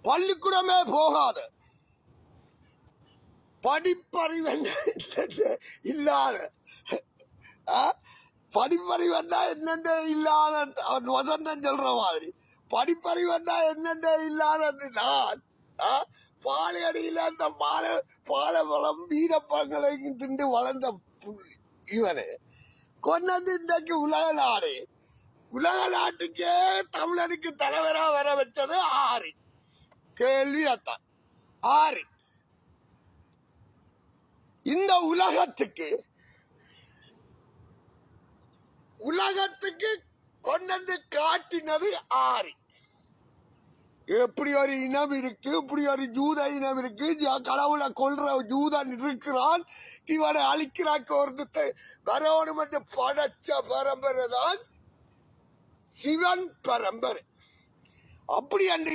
பள்ளிக்கூடமே போகாத படிப்பறிவு இல்லாத படிப்பறிவண்டா என்னென்ன இல்லாத அவன் வசந்தம் சொல்ற மாதிரி படிப்பறிவண்டா என்னென்ன இல்லாதது நான் பாலையடியில அந்த பாலபலம் வீரப்பங்களையும் திண்டு வளர்ந்த இவனு கொண்டு இன்றைக்கு உலக நாட்டுக்கே தமிழனுக்கு தலைவரா வர வச்சது ஆறு. கேள்வி அத்தான் ஆறு. இந்த உலகத்துக்கு கொண்டு காட்டினது ஆறு. எப்படி ஒரு இனம் இருக்கு, இப்படி ஒரு ஜூத இனம் இருக்கு, கடவுளை கொல்ற ஜூதன் இருக்கிறான், இவனை அழிக்கிறாக்க ஒரு வரவணும் என்று படைச்ச பரம்பரை தான் சிவன் பரம்பரை. அப்படி அன்று